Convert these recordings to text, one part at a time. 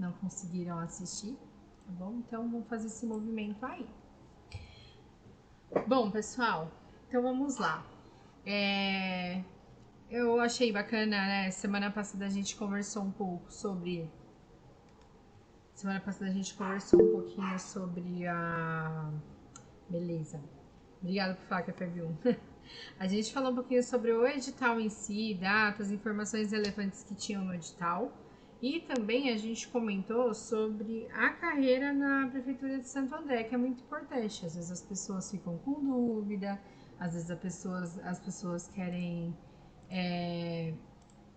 não conseguiram assistir, tá bom? Então vamos fazer esse movimento aí. Bom, pessoal, então vamos lá. Eu achei bacana, né? Semana passada a gente conversou um pouco sobre. Semana passada a gente conversou um pouquinho sobre a. Beleza. Obrigada por falar que é PV1. A gente falou um pouquinho sobre o edital em si, datas, informações relevantes que tinham no edital. E também a gente comentou sobre a carreira na Prefeitura de Santo André, que é muito importante. Às vezes as pessoas ficam com dúvida, às vezes as pessoas querem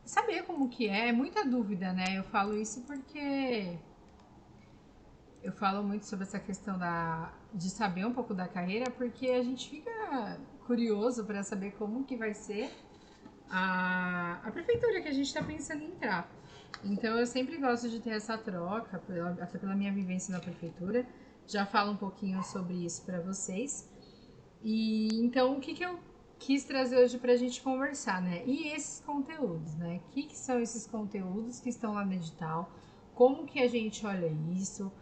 saber como que é muita dúvida, né? Eu falo isso porque eu falo muito sobre essa questão de saber um pouco da carreira, porque a gente fica curioso para saber como que vai ser a prefeitura que a gente está pensando em entrar. Então eu sempre gosto de ter essa troca, até pela minha vivência na prefeitura. Já falo um pouquinho sobre isso para vocês. E então o que eu quis trazer hoje para a gente conversar, né? E esses conteúdos, né? O que são esses conteúdos que estão lá no edital? Como que a gente olha isso?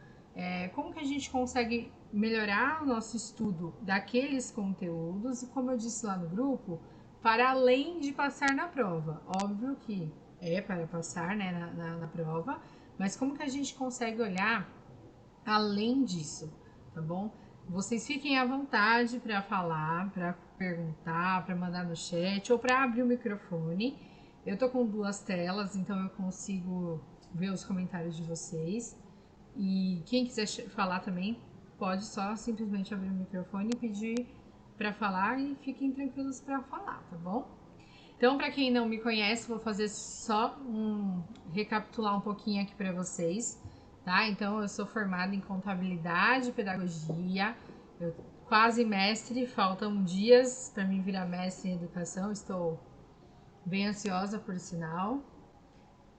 Como que a gente consegue melhorar o nosso estudo daqueles conteúdos? E como eu disse lá no grupo, para além de passar na prova. Óbvio que é para passar, né, na prova, mas como que a gente consegue olhar além disso, tá bom? Vocês fiquem à vontade para falar, para perguntar, para mandar no chat ou para abrir o microfone. Eu tô com duas telas, então eu consigo ver os comentários de vocês. E quem quiser falar também pode só simplesmente abrir o microfone e pedir para falar e fiquem tranquilos para falar, tá bom? Então, para quem não me conhece, vou fazer só recapitular um pouquinho aqui para vocês, tá? Então, eu sou formada em contabilidade e pedagogia, eu quase mestre, faltam dias para mim virar mestre em educação, estou bem ansiosa por sinal.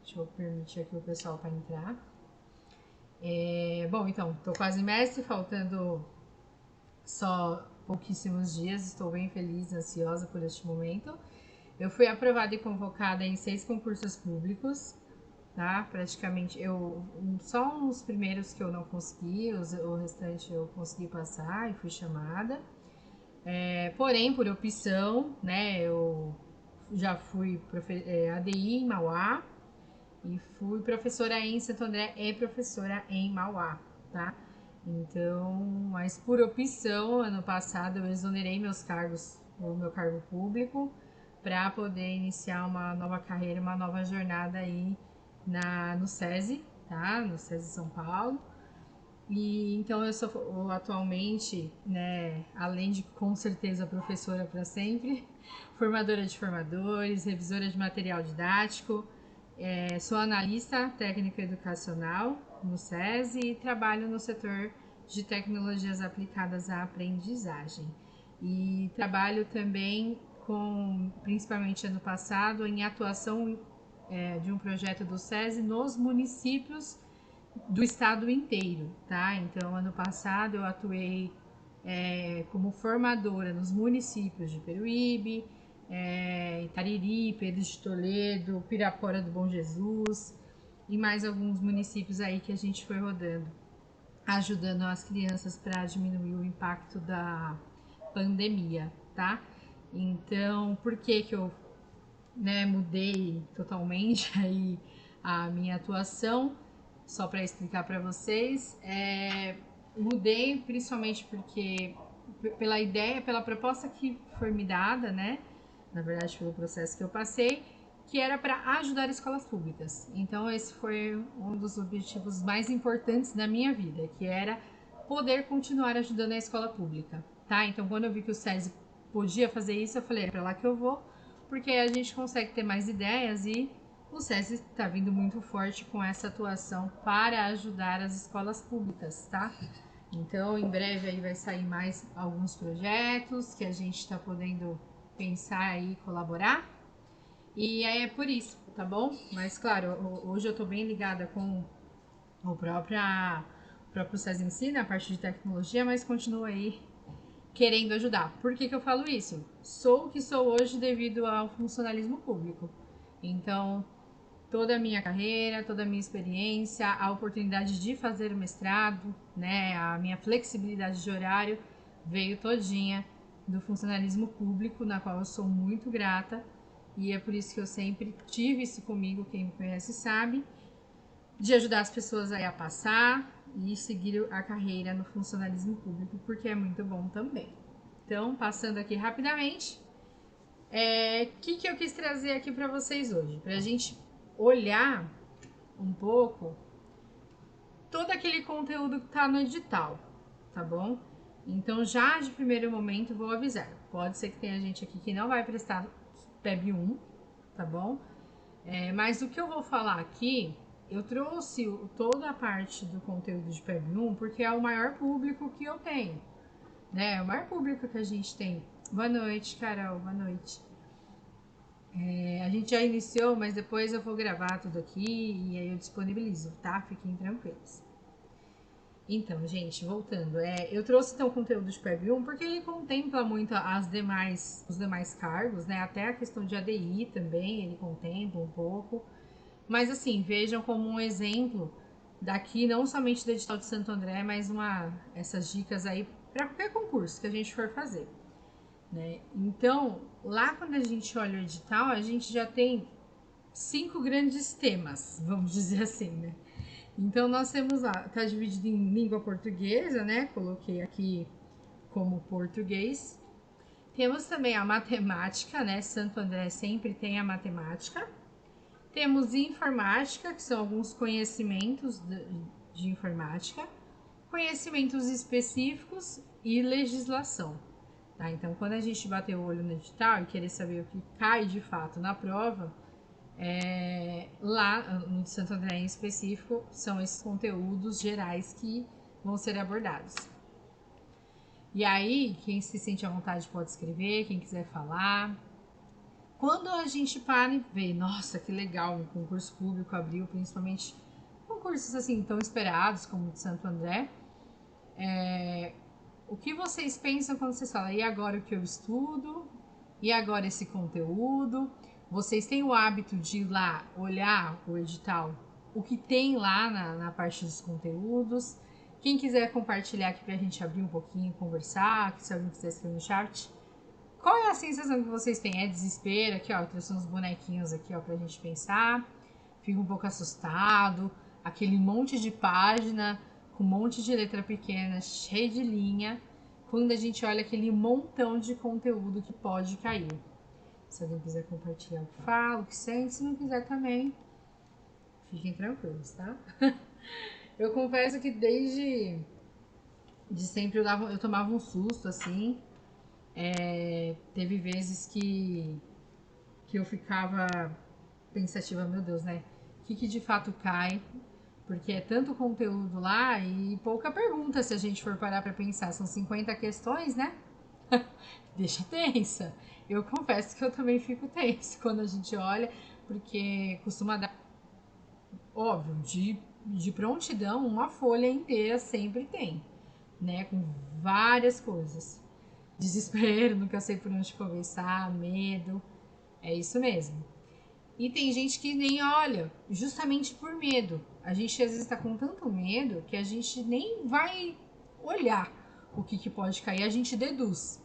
Deixa eu permitir aqui o pessoal para entrar. Bom, então, estou quase mestre, faltando só pouquíssimos dias, estou bem feliz e ansiosa por este momento. Eu fui aprovada e convocada em 6 concursos públicos, tá? Praticamente, só uns primeiros que eu não consegui, o restante eu consegui passar e fui chamada. Porém, por opção, né, eu já fui ADI em Mauá e fui professora em Santo André e professora em Mauá, tá? Então, mas por opção, ano passado eu exonerei meus cargos, o meu cargo público, para poder iniciar uma nova carreira, uma nova jornada aí no SESI, tá? No SESI São Paulo. E então eu sou atualmente, né, além de com certeza professora para sempre, formadora de formadores, revisora de material didático, sou analista técnico educacional no SESI e trabalho no setor de tecnologias aplicadas à aprendizagem. E trabalho também principalmente ano passado, em atuação de um projeto do SESI nos municípios do estado inteiro, tá? Então, ano passado eu atuei como formadora nos municípios de Peruíbe, Itariri, Pedro de Toledo, Pirapora do Bom Jesus e mais alguns municípios aí que a gente foi rodando, ajudando as crianças para diminuir o impacto da pandemia, tá? Então, por que eu mudei totalmente aí a minha atuação? Só para explicar para vocês, mudei principalmente porque pela ideia, pela proposta que foi me dada, né? Na verdade, pelo processo que eu passei, que era para ajudar escolas públicas. Então, esse foi um dos objetivos mais importantes da minha vida, que era poder continuar ajudando a escola pública, tá? Então, quando eu vi que o SESI podia fazer isso, eu falei, é para lá que eu vou, porque aí a gente consegue ter mais ideias e o SESI está vindo muito forte com essa atuação para ajudar as escolas públicas, tá? Então, em breve aí vai sair mais alguns projetos que a gente está podendo pensar e colaborar. E é por isso, tá bom? Mas, claro, hoje eu estou bem ligada com o próprio SESI em si, na parte de tecnologia, mas continuo aí querendo ajudar. Por que eu falo isso? Sou o que sou hoje devido ao funcionalismo público. Então, toda a minha carreira, toda a minha experiência, a oportunidade de fazer o mestrado, né, a minha flexibilidade de horário veio todinha do funcionalismo público, na qual eu sou muito grata, e é por isso que eu sempre tive isso comigo, quem me conhece sabe, de ajudar as pessoas a passar e seguir a carreira no funcionalismo público, porque é muito bom também. Então, passando aqui rapidamente, que eu quis trazer aqui para vocês hoje? Para a gente olhar um pouco todo aquele conteúdo que está no edital, tá bom? Então, já de primeiro momento, vou avisar. Pode ser que tenha gente aqui que não vai prestar PEB 1, tá bom? Mas o que eu vou falar aqui, eu trouxe toda a parte do conteúdo de PEB 1 porque é o maior público que eu tenho, né? É o maior público que a gente tem. Boa noite, Carol, boa noite. A gente já iniciou, mas depois eu vou gravar tudo aqui e aí eu disponibilizo, tá? Fiquem tranquilos. Então, gente, voltando, eu trouxe então o conteúdo de PEB 1 porque ele contempla muito os demais cargos, né? Até a questão de ADI também ele contempla um pouco. Mas assim, vejam como um exemplo daqui, não somente do edital de Santo André, mas essas dicas aí para qualquer concurso que a gente for fazer. Né? Então, lá quando a gente olha o edital, a gente já tem 5 grandes temas, vamos dizer assim, né? Então, nós temos lá, tá dividido em língua portuguesa, né? Coloquei aqui como português. Temos também a matemática, né? Santo André sempre tem a matemática. Temos informática, que são alguns conhecimentos de informática, conhecimentos específicos e legislação. Tá? Então, quando a gente bater o olho no edital e querer saber o que cai de fato na prova, lá no de Santo André em específico, são esses conteúdos gerais que vão ser abordados. E aí, quem se sente à vontade pode escrever, quem quiser falar. Quando a gente para e vê, nossa, que legal, um concurso público abriu, principalmente concursos assim tão esperados como o de Santo André, o que vocês pensam quando vocês falam, e agora o que eu estudo? E agora esse conteúdo? Vocês têm o hábito de ir lá olhar o edital, o que tem lá na parte dos conteúdos? Quem quiser compartilhar aqui pra gente abrir um pouquinho, conversar, se alguém quiser escrever no chat. Qual é a sensação que vocês têm? É desespero? Aqui, ó, eu trouxe uns bonequinhos aqui, ó, pra gente pensar. Fica um pouco assustado. Aquele monte de página, com um monte de letra pequena, cheio de linha. Quando a gente olha aquele montão de conteúdo que pode cair. Se alguém quiser compartilhar o que fala, o que sente. Se não quiser também, fiquem tranquilos, tá? Eu confesso que desde sempre eu tomava um susto, assim. Teve vezes que eu ficava pensativa, meu Deus, né? O que de fato cai? Porque é tanto conteúdo lá e pouca pergunta se a gente for parar para pensar. São 50 questões, né? Deixa tensa. Eu confesso que eu também fico tensa quando a gente olha, porque costuma dar, óbvio, de prontidão, uma folha inteira sempre tem, né? Com várias coisas. Desespero, nunca sei por onde começar, medo. É isso mesmo. E tem gente que nem olha, justamente por medo. A gente às vezes está com tanto medo que a gente nem vai olhar o que pode cair, a gente deduz.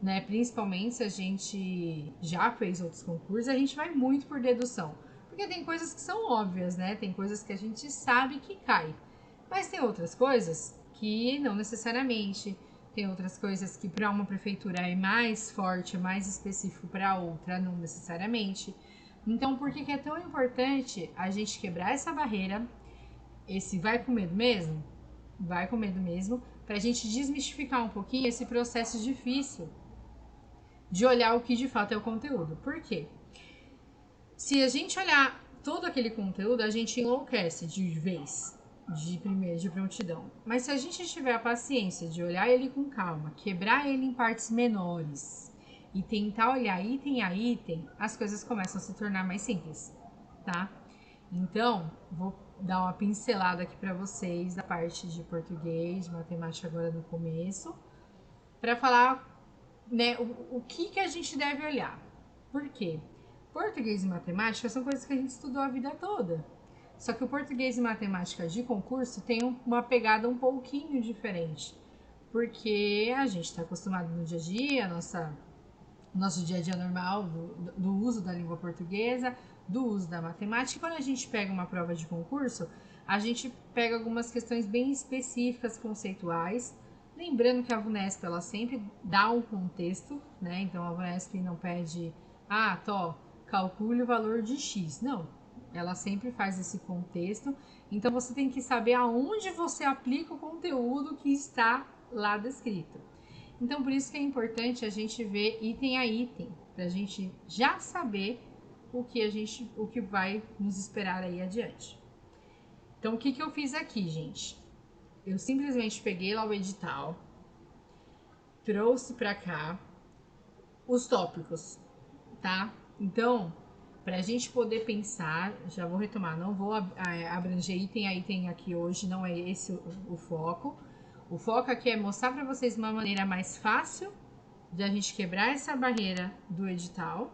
Né? Principalmente se a gente já fez outros concursos, a gente vai muito por dedução. Porque tem coisas que são óbvias, né? Tem coisas que a gente sabe que cai. Mas tem outras coisas que não necessariamente. Tem outras coisas que para uma prefeitura é mais forte, mais específico para outra, não necessariamente. Então, por que é tão importante a gente quebrar essa barreira? Esse vai com medo mesmo? Vai com medo mesmo, para a gente desmistificar um pouquinho esse processo difícil de olhar o que de fato é o conteúdo. Por quê? Se a gente olhar todo aquele conteúdo, a gente enlouquece de vez, de prontidão. Mas se a gente tiver a paciência de olhar ele com calma, quebrar ele em partes menores e tentar olhar item a item, as coisas começam a se tornar mais simples, tá? Então, vou dar uma pincelada aqui para vocês da parte de português, de matemática agora no começo, para falar, né, o que a gente deve olhar. Por quê? Português e matemática são coisas que a gente estudou a vida toda. Só que o português e matemática de concurso tem uma pegada um pouquinho diferente. Porque a gente está acostumado no dia a dia, nosso dia a dia normal, do uso da língua portuguesa, do uso da matemática. E quando a gente pega uma prova de concurso, a gente pega algumas questões bem específicas, conceituais. Lembrando que a VUNESP, ela sempre dá um contexto, né? Então a VUNESP não pede, calcule o valor de X. Não, ela sempre faz esse contexto. Então você tem que saber aonde você aplica o conteúdo que está lá descrito. Então por isso que é importante a gente ver item a item, para a gente já saber o que vai nos esperar aí adiante. Então o que eu fiz aqui, gente? Eu simplesmente peguei lá o edital, trouxe para cá os tópicos, tá? Então, para a gente poder pensar, já vou retomar, não vou abranger item a item aqui hoje, não é esse o foco. O foco aqui é mostrar para vocês uma maneira mais fácil de a gente quebrar essa barreira do edital,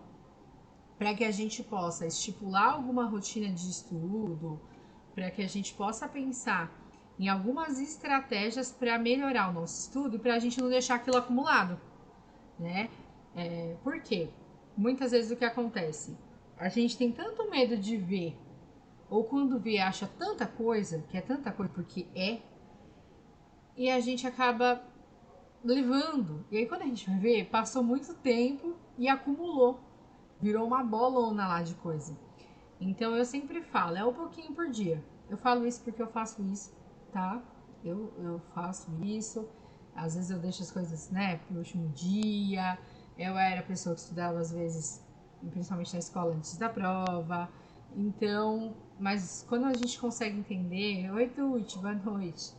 para que a gente possa estipular alguma rotina de estudo, para que a gente possa pensar em algumas estratégias para melhorar o nosso estudo e para a gente não deixar aquilo acumulado, né? Por quê? Muitas vezes o que acontece? A gente tem tanto medo de ver, ou quando vê acha tanta coisa, que é tanta coisa porque e a gente acaba levando. E aí quando a gente vai ver, passou muito tempo e acumulou. Virou uma bolona lá de coisa. Então eu sempre falo, é um pouquinho por dia. Eu falo isso porque eu faço isso, tá? Eu faço isso. Às vezes eu deixo as coisas, né, pro último dia. Eu era a pessoa que estudava às vezes, principalmente na escola, antes da prova. Então, mas quando a gente consegue entender, oi Tuti, boa noite,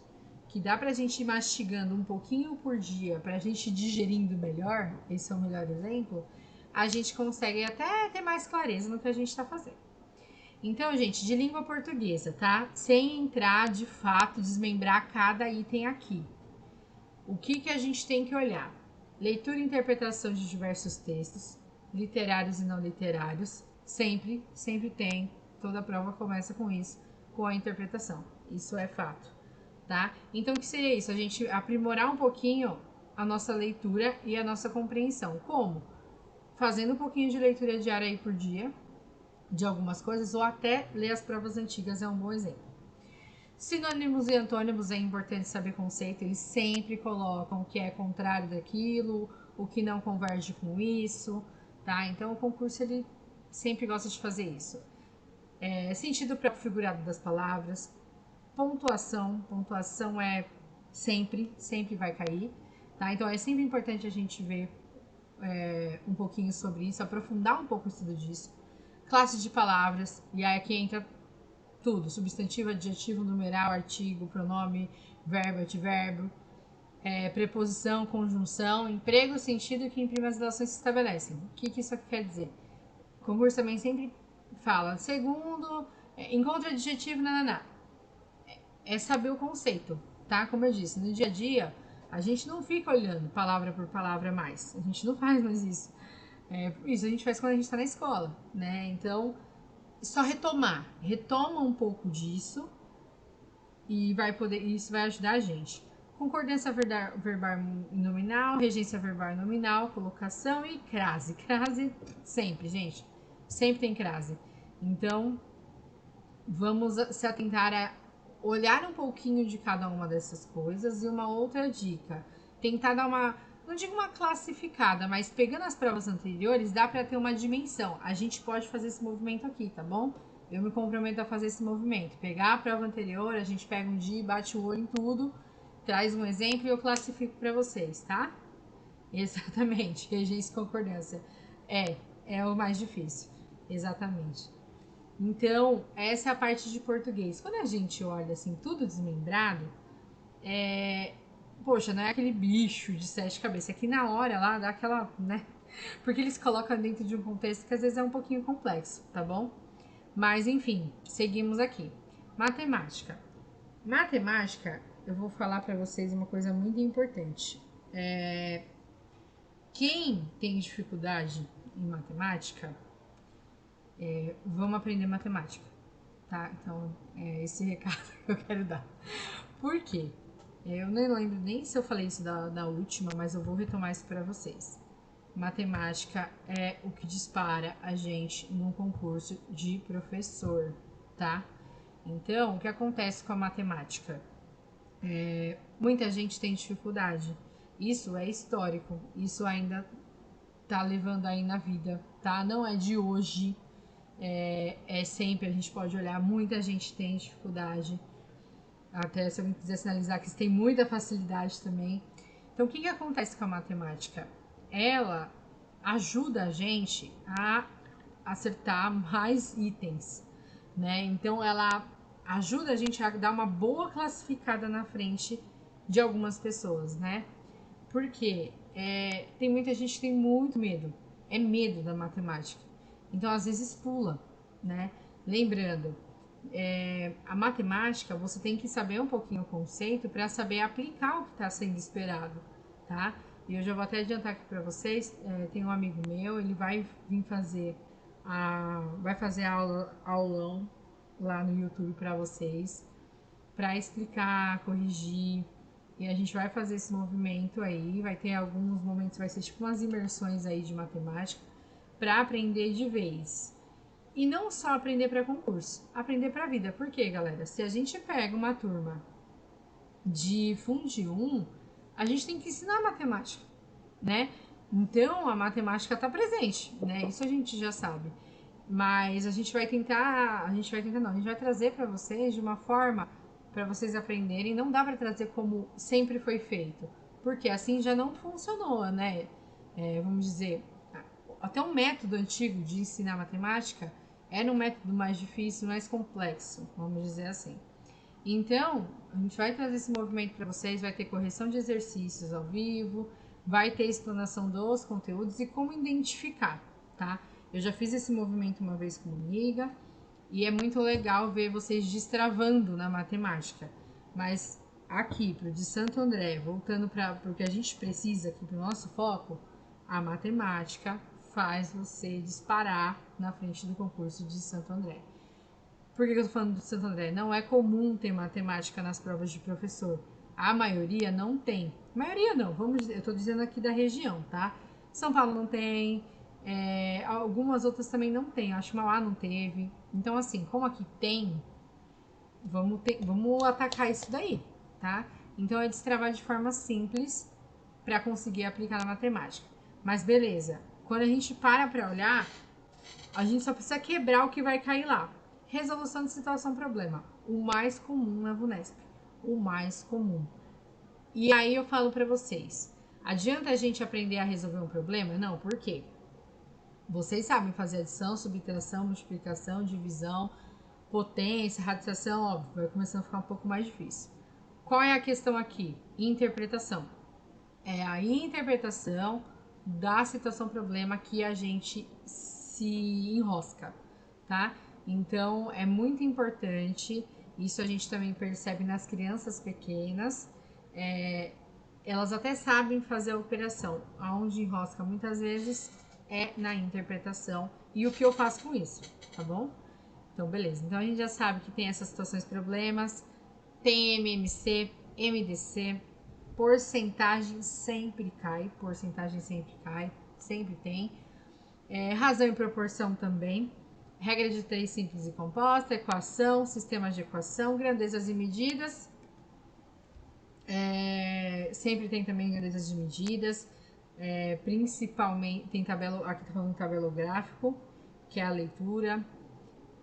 que dá pra gente ir mastigando um pouquinho por dia, pra gente ir digerindo melhor, esse é o melhor exemplo, a gente consegue até ter mais clareza no que a gente tá fazendo. Então, gente, de língua portuguesa, tá? Sem entrar, de fato, desmembrar cada item aqui. O que a gente tem que olhar? Leitura e interpretação de diversos textos, literários e não literários. Sempre tem. Toda prova começa com isso, com a interpretação. Isso é fato, tá? Então, o que seria isso? A gente aprimorar um pouquinho a nossa leitura e a nossa compreensão. Como? Fazendo um pouquinho de leitura diária aí por dia, de algumas coisas, ou até ler as provas antigas é um bom exemplo. Sinônimos e antônimos é importante saber conceito, eles sempre colocam o que é contrário daquilo, o que não converge com isso, tá? Então o concurso ele sempre gosta de fazer isso. Sentido próprio figurado das palavras, pontuação é sempre vai cair, tá? Então é sempre importante a gente ver um pouquinho sobre isso, aprofundar um pouco o estudo disso. Classe de palavras, e aí aqui entra tudo, substantivo, adjetivo, numeral, artigo, pronome, verbo, advérbio, preposição, conjunção, emprego, sentido que imprime as relações que se estabelecem. O que isso aqui quer dizer? O concurso também sempre fala, segundo, encontra adjetivo, nananá. É saber o conceito, tá? Como eu disse, no dia a dia, a gente não fica olhando palavra por palavra mais. A gente não faz mais isso. Isso a gente faz quando a gente está na escola, né? Então, só retoma um pouco disso e isso vai ajudar a gente. Concordância verbal nominal, regência verbal nominal, colocação e crase. Crase sempre, gente. Sempre tem crase. Então, vamos se atentar a olhar um pouquinho de cada uma dessas coisas. E uma outra dica, tentar dar não digo uma classificada, mas pegando as provas anteriores, dá para ter uma dimensão. A gente pode fazer esse movimento aqui, tá bom? Eu me comprometo a fazer esse movimento. Pegar a prova anterior, a gente pega um dia, bate o olho em tudo, traz um exemplo e eu classifico para vocês, tá? Exatamente, regência e concordância. É o mais difícil. Exatamente. Então, essa é a parte de português. Quando a gente olha assim, tudo desmembrado, poxa, não é aquele bicho de 7 cabeças. Aqui na hora lá dá aquela, né? Porque eles colocam dentro de um contexto que às vezes é um pouquinho complexo, tá bom? Mas enfim, seguimos aqui. Matemática. Matemática, eu vou falar para vocês uma coisa muito importante. Quem tem dificuldade em matemática, vamos aprender matemática, tá? Então, é esse recado que eu quero dar. Por quê? Eu nem lembro nem se eu falei isso da última, mas eu vou retomar isso para vocês. Matemática é o que dispara a gente num concurso de professor, tá? Então, o que acontece com a matemática? Muita gente tem dificuldade. Isso é histórico. Isso ainda tá levando aí na vida, tá? Não é de hoje. É sempre, a gente pode olhar, muita gente tem dificuldade. Até se alguém quiser sinalizar que tem muita facilidade também. Então, o que acontece com a matemática? Ela ajuda a gente a acertar mais itens, né? Então, ela ajuda a gente a dar uma boa classificada na frente de algumas pessoas, né? Porque tem muita gente que tem muito medo. É medo da matemática. Então, às vezes, pula, né? Lembrando, a matemática, você tem que saber um pouquinho o conceito para saber aplicar o que está sendo esperado, tá? E eu já vou até adiantar aqui para vocês, tem um amigo meu, ele vai vir fazer aulão lá no YouTube para vocês, para explicar, corrigir, e a gente vai fazer esse movimento aí, vai ter alguns momentos, vai ser tipo umas imersões aí de matemática, para aprender de vez. E não só aprender para concurso, aprender para a vida. Por quê, galera? Se a gente pega uma turma de Fundi 1, a gente tem que ensinar matemática, né? Então, a matemática está presente, né? Isso a gente já sabe. Mas a gente vai trazer para vocês de uma forma para vocês aprenderem. Não dá para trazer como sempre foi feito, porque assim já não funcionou, né? Vamos dizer, até um método antigo de ensinar matemática era um método mais difícil, mais complexo, vamos dizer assim. Então, a gente vai trazer esse movimento para vocês, vai ter correção de exercícios ao vivo, vai ter explanação dos conteúdos e como identificar, tá? Eu já fiz esse movimento uma vez com uma amiga e é muito legal ver vocês destravando na matemática. Mas aqui, para o de Santo André, voltando para o que a gente precisa aqui para o nosso foco, a matemática faz você disparar na frente do concurso de Santo André. Por que eu tô falando de Santo André? Não é comum ter matemática nas provas de professor. A maioria não tem. Maioria não, eu tô dizendo aqui da região, tá? São Paulo não tem, algumas outras também não tem. Acho que Mauá não teve. Então, assim, como aqui tem, vamos atacar isso daí, tá? Então, é destravar de forma simples para conseguir aplicar na matemática. Mas beleza, quando a gente para olhar, a gente só precisa quebrar o que vai cair lá. Resolução de situação-problema. O mais comum na VUNESP. O mais comum. E aí eu falo para vocês, adianta a gente aprender a resolver um problema? Não, por quê? Vocês sabem fazer adição, subtração, multiplicação, divisão, potência, radicação, óbvio, vai começando a ficar um pouco mais difícil. Qual é a questão aqui? Interpretação. É a interpretação da situação-problema que a gente se enrosca, tá? Então, é muito importante, isso a gente também percebe nas crianças pequenas, elas até sabem fazer a operação, aonde enrosca muitas vezes é na interpretação e o que eu faço com isso, tá bom? Então, beleza. Então, a gente já sabe que tem essas situações problemas, tem MMC, MDC, porcentagem sempre cai, sempre tem. Razão e proporção também. Regra de 3 simples e composta, equação, sistemas de equação, grandezas e medidas. Sempre tem também grandezas de medidas. Principalmente, tem tabela, aqui tá falando tabelográfico, que é a leitura.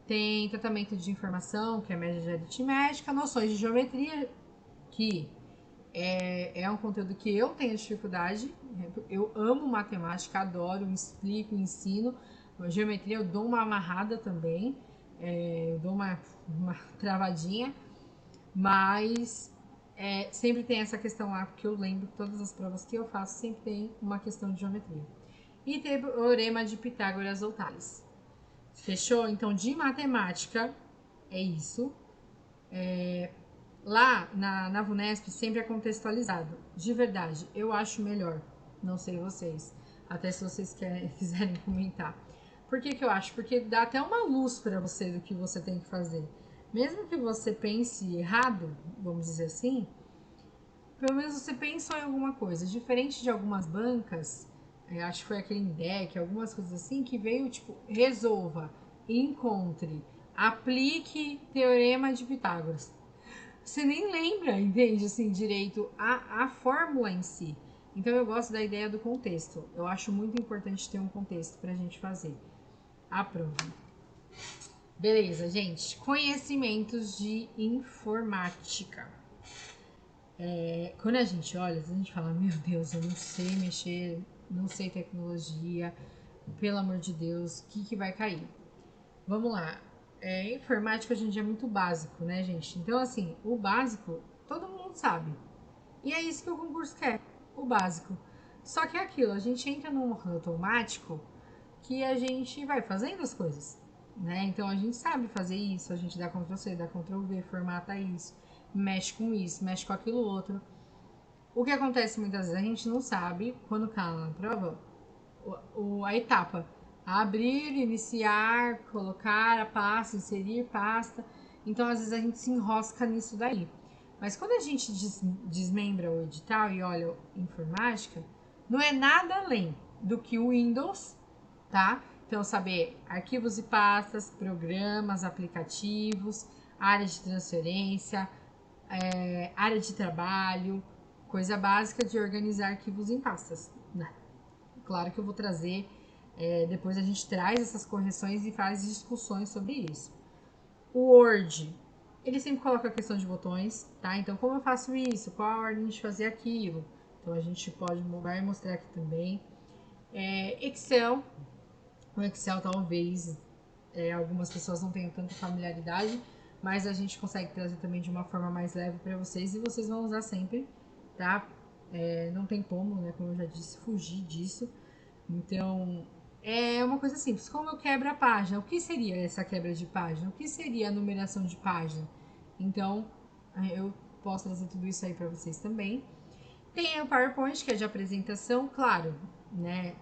Tem tratamento de informação, que é a média de aritmética. Noções de geometria, que é um conteúdo que eu tenho dificuldade. Eu amo matemática, adoro, explico, ensino. Geometria eu dou uma amarrada também, eu dou uma travadinha, mas sempre tem essa questão lá, porque eu lembro que todas as provas que eu faço sempre tem uma questão de geometria. E teorema de Pitágoras ou Tales. Fechou? Então, de matemática, é isso. Lá na VUNESP sempre é contextualizado. De verdade, eu acho melhor. Não sei vocês. Até se vocês quiserem comentar. Por que que eu acho? Porque dá até uma luz para você do que você tem que fazer. Mesmo que você pense errado, vamos dizer assim, pelo menos você pensou em alguma coisa. Diferente de algumas bancas, acho que foi aquele INDEC, algumas coisas assim, que veio tipo, resolva, encontre, aplique teorema de Pitágoras. Você nem lembra, entende, assim, direito a fórmula em si. Então eu gosto da ideia do contexto. Eu acho muito importante ter um contexto para a gente fazer a prova. Beleza, gente. Conhecimentos de informática. Quando a gente olha, a gente fala, meu Deus, eu não sei mexer, não sei tecnologia, pelo amor de Deus, o que vai cair? Vamos lá. Informática hoje em dia é muito básico, né, gente? Então, assim, o básico todo mundo sabe. E é isso que o concurso quer, o básico. Só que é aquilo, a gente entra num automático que a gente vai fazendo as coisas, né? Então a gente sabe fazer isso, a gente dá Ctrl+C, dá Ctrl+V, formata isso, mexe com isso, mexe com aquilo outro. O que acontece muitas vezes, a gente não sabe, quando cai na prova, a etapa. Abrir, iniciar, colocar a pasta, inserir pasta. Então, às vezes, a gente se enrosca nisso daí. Mas quando a gente desmembra o edital e olha informática, não é nada além do que o Windows, tá? Então, saber arquivos e pastas, programas, aplicativos, área de transferência, área de trabalho, coisa básica de organizar arquivos em pastas. Né? Claro que eu vou trazer, depois a gente traz essas correções e faz discussões sobre isso. O Word, ele sempre coloca a questão de botões, tá? Então, como eu faço isso? Qual a ordem de fazer aquilo? Então, a gente vai mostrar aqui também. Excel, o Excel talvez algumas pessoas não tenham tanta familiaridade, mas a gente consegue trazer também de uma forma mais leve para vocês e vocês vão usar sempre, tá? Não tem como, né? Como eu já disse, fugir disso. Então, é uma coisa simples. Como eu quebro a página? O que seria essa quebra de página? O que seria a numeração de página? Então, eu posso trazer tudo isso aí para vocês também. Tem o PowerPoint, que é de apresentação, claro, né?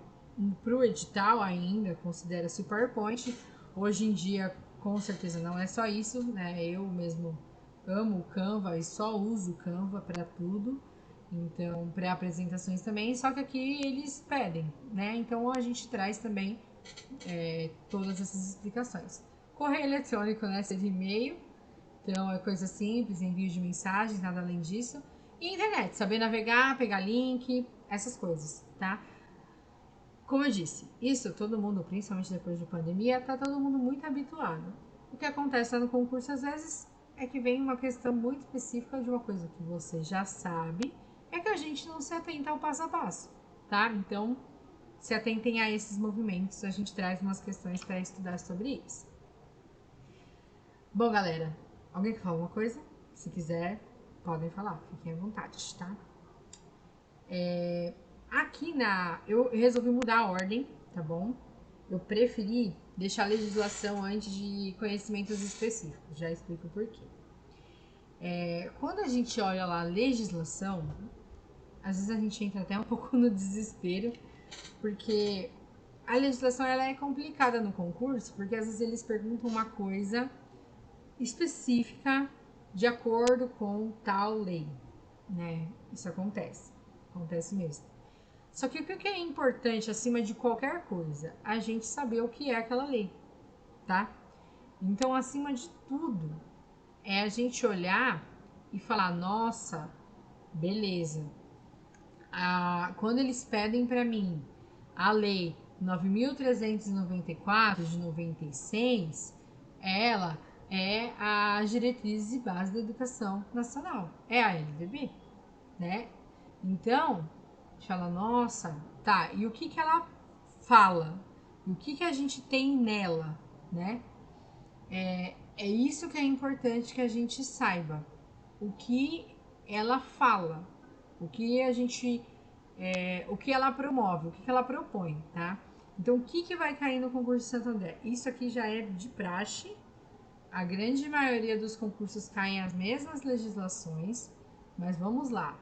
Para o edital ainda considera-se o PowerPoint. Hoje em dia, com certeza não é só isso, né? Eu mesmo amo o Canva e só uso o Canva para tudo. Então, para apresentações também, só que aqui eles pedem, né? Então a gente traz também todas essas explicações. Correio eletrônico, né? Seria e-mail, então é coisa simples, envio de mensagens, nada além disso. E internet, saber navegar, pegar link, essas coisas, tá? Como eu disse, isso todo mundo, principalmente depois da pandemia, tá todo mundo muito habituado. O que acontece lá no concurso às vezes é que vem uma questão muito específica de uma coisa que você já sabe, é que a gente não se atenta ao passo a passo, tá? Então, se atentem a esses movimentos, a gente traz umas questões para estudar sobre isso. Bom, galera, alguém quer falar alguma coisa? Se quiser, podem falar, fiquem à vontade, tá? Aqui eu resolvi mudar a ordem, tá bom? Eu preferi deixar a legislação antes de conhecimentos específicos, já explico por quê. Quando a gente olha lá a legislação, às vezes a gente entra até um pouco no desespero, porque a legislação ela é complicada no concurso, porque às vezes eles perguntam uma coisa específica de acordo com tal lei, né? Isso acontece mesmo. Só que o que é importante acima de qualquer coisa? A gente saber o que é aquela lei, tá? Então, acima de tudo, é a gente olhar e falar: nossa, beleza. Quando eles pedem para mim a lei 9.394 de 96, ela é a diretriz e base da educação nacional, é a LDB, né? Então, a gente fala, nossa, tá, e o que que ela fala? E o que que a gente tem nela, né? É isso que é importante que a gente saiba. O que ela fala, o que a gente, o que ela promove, o que ela propõe, tá? Então, o que que vai cair no concurso de Santo André? Isso aqui já é de praxe. A grande maioria dos concursos caem as mesmas legislações, mas vamos lá.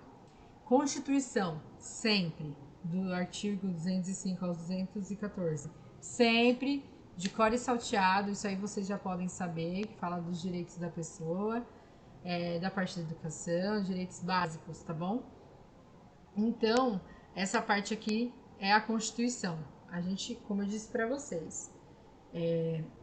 Constituição, sempre, do artigo 205 aos 214, sempre de cor e salteado, isso aí vocês já podem saber, que fala dos direitos da pessoa, da parte da educação, direitos básicos, tá bom? Então, essa parte aqui é a Constituição. A gente, como eu disse para vocês,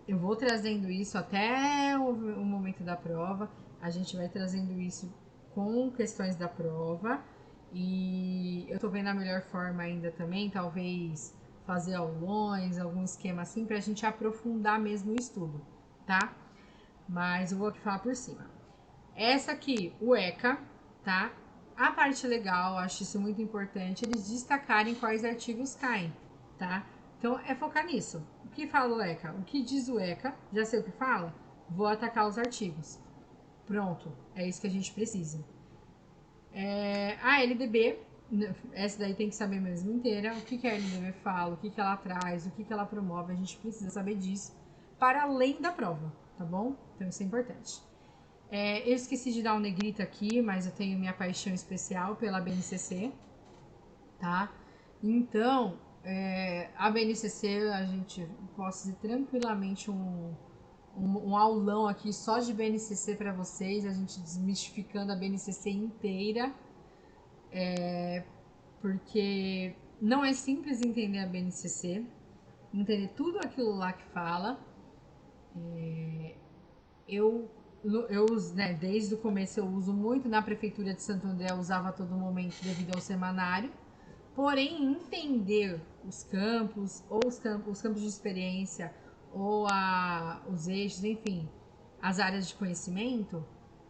eu vou trazendo isso até o momento da prova, a gente vai trazendo isso com questões da prova e eu tô vendo a melhor forma ainda também, talvez fazer aulões, algum esquema assim, pra gente aprofundar mesmo o estudo, tá? Mas eu vou aqui falar por cima. Essa aqui, o ECA, tá? A parte legal, acho isso muito importante, eles destacarem quais artigos caem, tá? Então, é focar nisso. O que fala o ECA? O que diz o ECA? Já sei o que fala? Vou atacar os artigos. Pronto, é isso que a gente precisa. A LDB, essa daí tem que saber mesmo inteira. O que a LDB fala, o que ela traz, o que ela promove, a gente precisa saber disso para além da prova, tá bom? Então, isso é importante. Eu esqueci de dar um negrito aqui, mas eu tenho minha paixão especial pela BNCC, tá? Então, a BNCC, a gente posso dizer tranquilamente um aulão aqui só de BNCC para vocês, a gente desmistificando a BNCC inteira, porque não é simples entender a BNCC, entender tudo aquilo lá que fala. Eu né, desde o começo eu uso muito na prefeitura de Santo André, eu usava a todo momento devido ao semanário. Porém, entender os campos, ou os campos de experiência, ou os eixos, enfim, as áreas de conhecimento,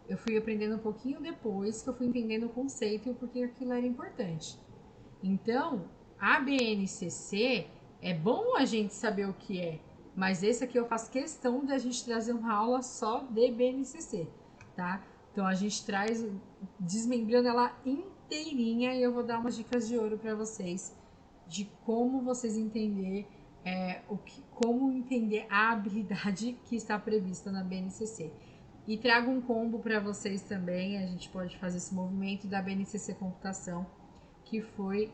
eu fui aprendendo um pouquinho depois que eu fui entendendo o conceito e o porquê aquilo era importante. Então, a BNCC é bom a gente saber o que é, mas esse aqui eu faço questão de a gente trazer uma aula só de BNCC, tá? Então a gente traz desmembrando ela inteirinha e eu vou dar umas dicas de ouro para vocês de como vocês entender como entender a habilidade que está prevista na BNCC. E trago um combo para vocês também, a gente pode fazer esse movimento da BNCC Computação, que foi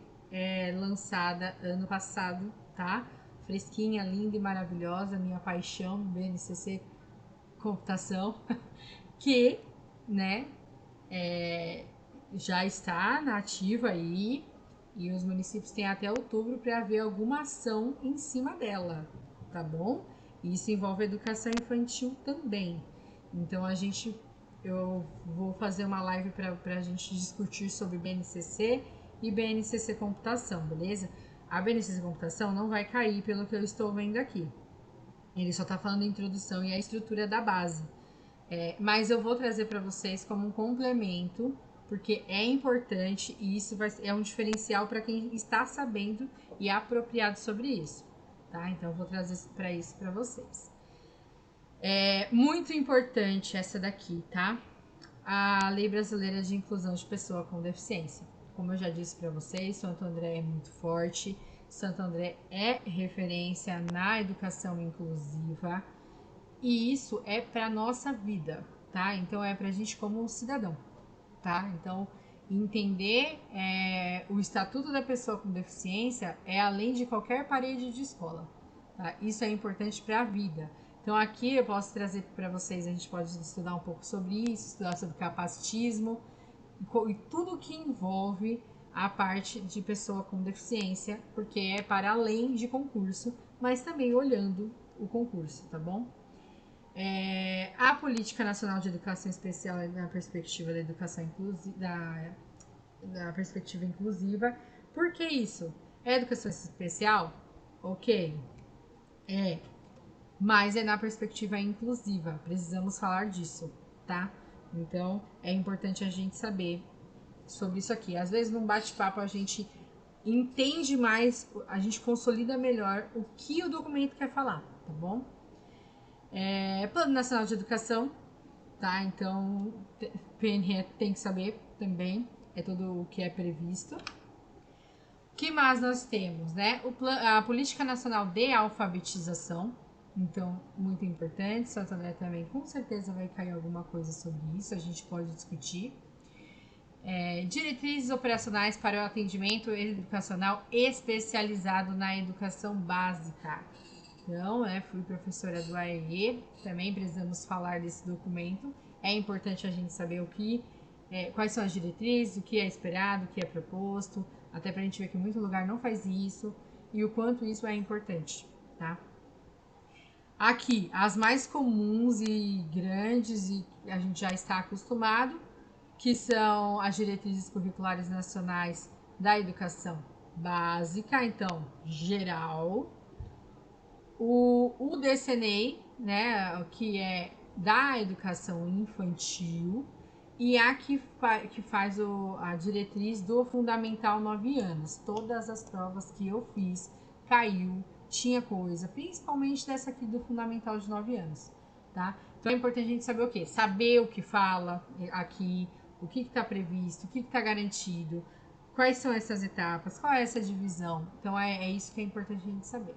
lançada ano passado, tá? Fresquinha, linda e maravilhosa, minha paixão, BNCC Computação, que, né, já está na ativa aí e os municípios têm até outubro para ver alguma ação em cima dela, tá bom? E isso envolve educação infantil também. Então eu vou fazer uma live para a gente discutir sobre BNCC e BNCC Computação, beleza? A BNCC Computação não vai cair pelo que eu estou vendo aqui. Ele só está falando da introdução e a estrutura da base. Mas eu vou trazer para vocês como um complemento, porque é importante e isso é um diferencial para quem está sabendo e é apropriado sobre isso, tá? Então eu vou trazer para isso para vocês. É muito importante essa daqui, tá? A Lei Brasileira de Inclusão de Pessoa com Deficiência. Como eu já disse para vocês, Santo André é muito forte. Santo André é referência na educação inclusiva. E isso é para nossa vida, tá? Então é para a gente como cidadão, tá? Então entender o estatuto da pessoa com deficiência é além de qualquer parede de escola, tá? Isso é importante para a vida. Então aqui eu posso trazer para vocês, a gente pode estudar um pouco sobre isso, estudar sobre capacitismo e tudo que envolve a parte de pessoa com deficiência, porque é para além de concurso, mas também olhando o concurso, tá bom? A Política Nacional de Educação Especial é na perspectiva da educação inclusiva, da perspectiva inclusiva. Por que isso? É educação especial? Ok. Mas é na perspectiva inclusiva. Precisamos falar disso, tá? Então, é importante a gente saber sobre isso aqui. Às vezes, num bate-papo, a gente entende mais, a gente consolida melhor o que o documento quer falar, tá bom? Plano Nacional de Educação, tá? Então, PNE tem que saber também, é tudo o que é previsto. O que mais nós temos, né? A Política Nacional de Alfabetização, então, muito importante. Santo André também, com certeza, vai cair alguma coisa sobre isso, a gente pode discutir. Diretrizes operacionais para o atendimento educacional especializado na educação básica. gestão, né? Fui professora do AEE, também precisamos falar desse documento. É importante a gente saber quais são as diretrizes, o que é esperado, o que é proposto, até para a gente ver que muito lugar não faz isso e o quanto isso é importante, tá? Aqui, as mais comuns e grandes e a gente já está acostumado, que são as diretrizes curriculares nacionais da educação básica, então, geral. O DCNEI, né, que é da educação infantil, e a que faz a diretriz do Fundamental 9 anos. Todas as provas que eu fiz, caiu, tinha coisa, principalmente dessa aqui do Fundamental de 9 anos, tá? Então é importante a gente saber o quê? Saber o que fala aqui, o que está previsto, o que está garantido, quais são essas etapas, qual é essa divisão. Então é isso que é importante a gente saber.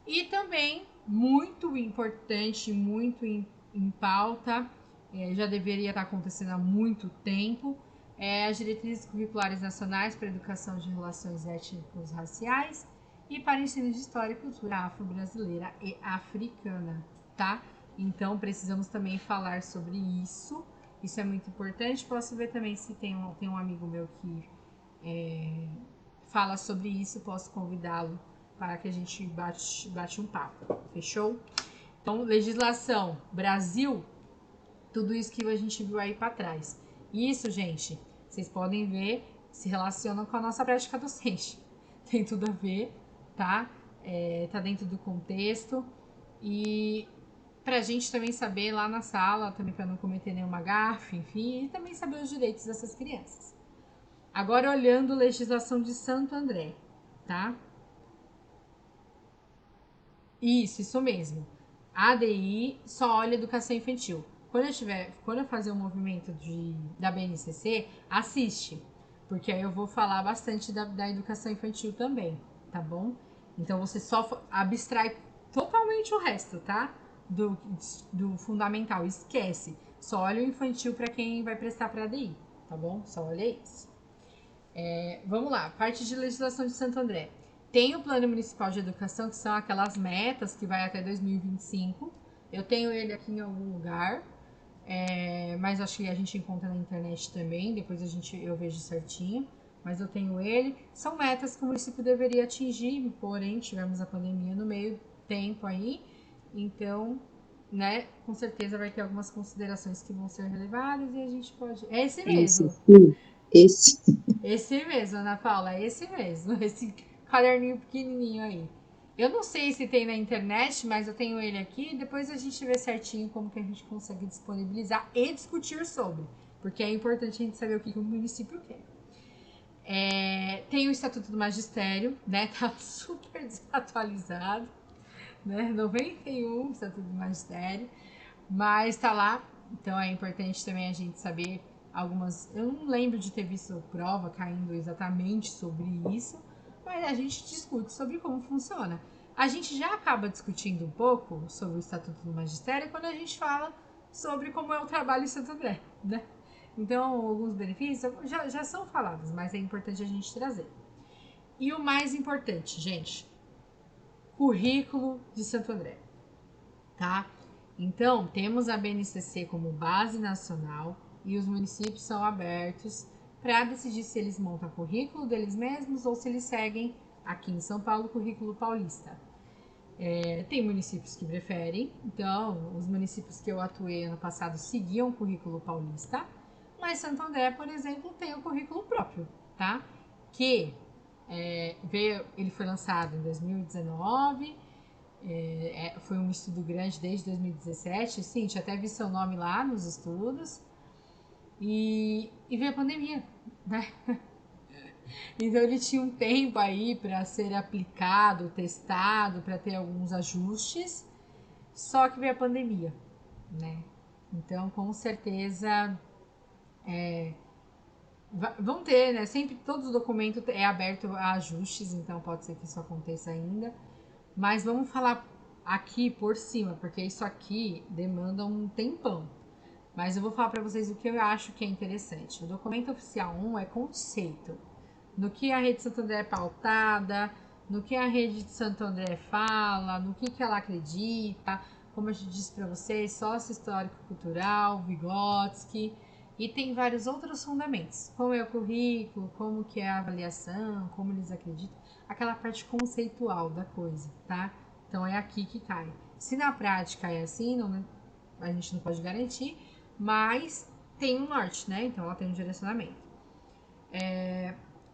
E também, muito importante, muito em pauta, já deveria estar acontecendo há muito tempo, as diretrizes curriculares nacionais para a educação de relações étnicos raciais e para ensino de história e cultura afro-brasileira e africana, tá? Então, precisamos também falar sobre isso. Isso é muito importante. Posso ver também se tem um amigo meu que fala sobre isso, posso convidá-lo para que a gente bate um papo, fechou? Então, legislação, Brasil, tudo isso que a gente viu aí para trás. Isso, gente, vocês podem ver, se relaciona com a nossa prática docente. Tem tudo a ver, tá? Tá dentro do contexto. E pra gente também saber lá na sala, também para não cometer nenhuma gafe, enfim, e também saber os direitos dessas crianças. Agora, olhando legislação de Santo André, tá? Isso mesmo. A ADI só olha educação infantil. Quando eu fazer um movimento da BNCC, assiste, porque aí eu vou falar bastante da educação infantil também, tá bom? Então você só abstrai totalmente o resto, tá? Do fundamental, esquece. Só olha o infantil para quem vai prestar para ADI, tá bom? Só olha isso. Vamos lá, parte de legislação de Santo André. Tem o Plano Municipal de Educação, que são aquelas metas que vai até 2025. Eu tenho ele aqui em algum lugar, mas acho que a gente encontra na internet também, depois eu vejo certinho. Mas eu tenho ele. São metas que o município deveria atingir, porém tivemos a pandemia no meio tempo aí. Então, né, com certeza vai ter algumas considerações que vão ser relevadas e a gente pode... É esse Isso, mesmo. sim, esse. Esse mesmo, Ana Paula, é esse mesmo. Esse caderninho pequenininho aí. Eu não sei se tem na internet, mas eu tenho ele aqui. Depois a gente vê certinho como que a gente consegue disponibilizar e discutir sobre. Porque é importante a gente saber o que o município quer. Tem o Estatuto do Magistério, né? Tá super desatualizado, né? 91, Estatuto do Magistério. Mas tá lá. Então é importante também a gente saber algumas. Eu não lembro de ter visto prova caindo exatamente sobre isso, mas a gente discute sobre como funciona. A gente já acaba discutindo um pouco sobre o Estatuto do Magistério quando a gente fala sobre como é o trabalho em Santo André, né? Então, alguns benefícios já são falados, mas é importante a gente trazer. E o mais importante, gente, currículo de Santo André, tá? Então, temos a BNCC como base nacional e os municípios são abertos para decidir se eles montam currículo deles mesmos ou se eles seguem, aqui em São Paulo, o currículo paulista. Tem municípios que preferem, então, os municípios que eu atuei ano passado seguiam o currículo paulista, mas Santo André, por exemplo, tem o currículo próprio, tá? Que ele foi lançado em 2019. Foi um estudo grande desde 2017. Cintia, até vi seu nome lá nos estudos. E veio a pandemia, né? Então ele tinha um tempo aí para ser aplicado, testado, para ter alguns ajustes. Só que veio a pandemia, né? Então, com certeza, vão ter, né? Sempre todo documento é aberto a ajustes, então pode ser que isso aconteça ainda. Mas vamos falar aqui por cima, porque isso aqui demanda um tempão. Mas eu vou falar para vocês o que eu acho que é interessante. O documento oficial 1 é conceito. No que a Rede Santander é pautada, no que a rede de Santo André fala, no que ela acredita, como eu já disse para vocês, sócio histórico-cultural, Vygotsky, e tem vários outros fundamentos, como é o currículo, como que é a avaliação, como eles acreditam, aquela parte conceitual da coisa, tá? Então é aqui que cai. Se na prática é assim, não, a gente não pode garantir, mas tem um norte, né? Então ela tem um direcionamento.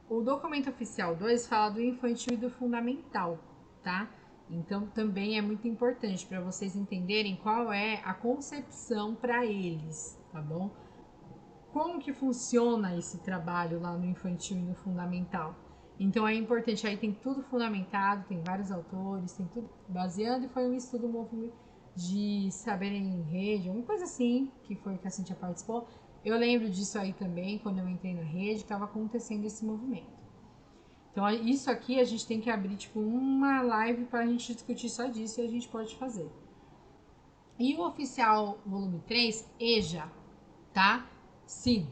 O documento oficial 2 fala do infantil e do fundamental, tá? Então também é muito importante para vocês entenderem qual é a concepção para eles, tá bom? Como que funciona esse trabalho lá no infantil e no fundamental? Então é importante, aí tem tudo fundamentado, tem vários autores, tem tudo baseando, e foi um estudo de saber em rede, uma coisa assim, que foi que a Cintia participou. Eu lembro disso aí também, quando eu entrei na rede, estava acontecendo esse movimento. Então isso aqui a gente tem que abrir tipo uma live para a gente discutir só disso, e a gente pode fazer. E o oficial volume 3, EJA, tá? Sim,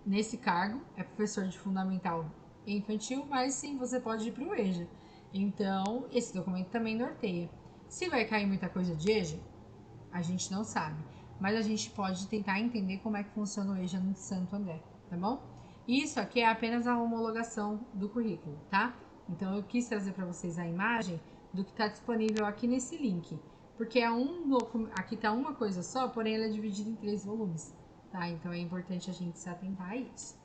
nesse cargo é professor de fundamental e infantil, mas sim, você pode ir para o EJA. Então, esse documento também norteia. Se vai cair muita coisa de EJA, a gente não sabe. Mas a gente pode tentar entender como é que funciona o EJA no Santo André, tá bom? Isso aqui é apenas a homologação do currículo, tá? Então, eu quis trazer para vocês a imagem do que está disponível aqui nesse link. Porque aqui está uma coisa só, porém ela é dividida em 3 volumes, tá? Então é importante a gente se atentar a isso.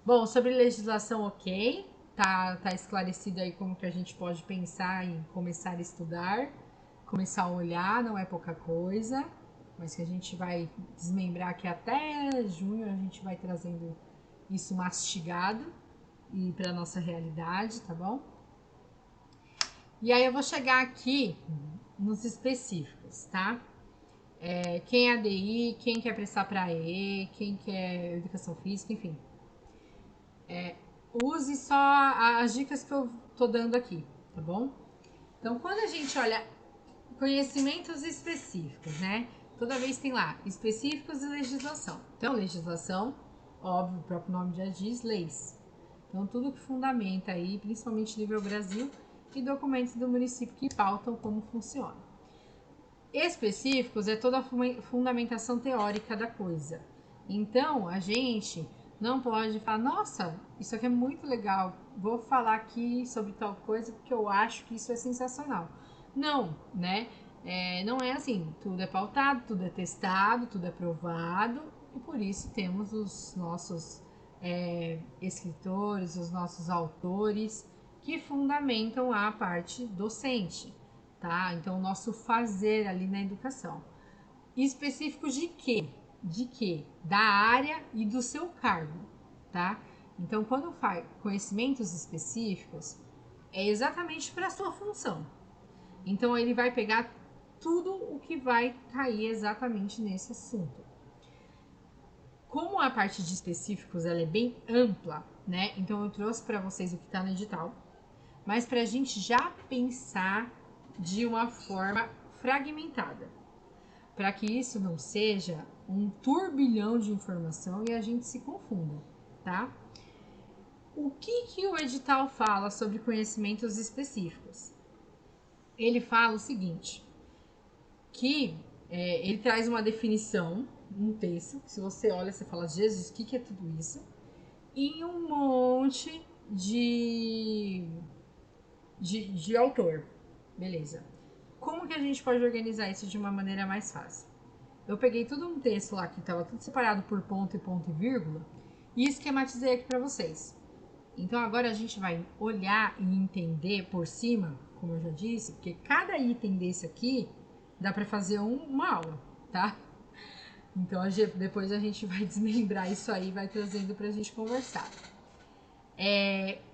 Bom, sobre legislação, ok. Tá esclarecido aí como que a gente pode pensar em começar a estudar, começar a olhar, não é pouca coisa, mas que a gente vai desmembrar que até junho a gente vai trazendo isso mastigado e para nossa realidade, tá bom? E aí eu vou chegar aqui nos específicos, tá? Quem é ADI, quem quer prestar para EE, quem quer educação física, enfim. Use só as dicas que eu tô dando aqui, tá bom? Então, quando a gente olha conhecimentos específicos, né? Toda vez tem lá específicos e legislação. Então, legislação, óbvio, o próprio nome já diz, leis. Então, tudo que fundamenta aí, principalmente nível Brasil, e documentos do município que pautam como funciona. Específicos é toda a fundamentação teórica da coisa. Então, a gente não pode falar, nossa, isso aqui é muito legal, vou falar aqui sobre tal coisa porque eu acho que isso é sensacional. Não, né? Não é assim, tudo é pautado, tudo é testado, tudo é provado, e por isso temos os nossos escritores, os nossos autores que fundamentam a parte docente, tá? Então, o nosso fazer ali na educação. Específicos de quê? De quê? Da área e do seu cargo, tá? Então, quando faz conhecimentos específicos, é exatamente para a sua função. Então, ele vai pegar tudo o que vai cair exatamente nesse assunto. Como a parte de específicos ela é bem ampla, né? Então, eu trouxe para vocês o que está no edital, mas para a gente já pensar de uma forma fragmentada, para que isso não seja um turbilhão de informação e a gente se confunda, tá? O que o edital fala sobre conhecimentos específicos? Ele fala o seguinte, que ele traz uma definição, um texto, que se você olha, você fala, Jesus, o que é tudo isso? E um monte de autor. Beleza. Como que a gente pode organizar isso de uma maneira mais fácil? Eu peguei todo um texto lá que estava tudo separado por ponto e vírgula e esquematizei aqui para vocês. Então agora a gente vai olhar e entender por cima, como eu já disse, porque cada item desse aqui dá para fazer uma aula, tá? Então depois a gente vai desmembrar isso aí e vai trazendo para a gente conversar.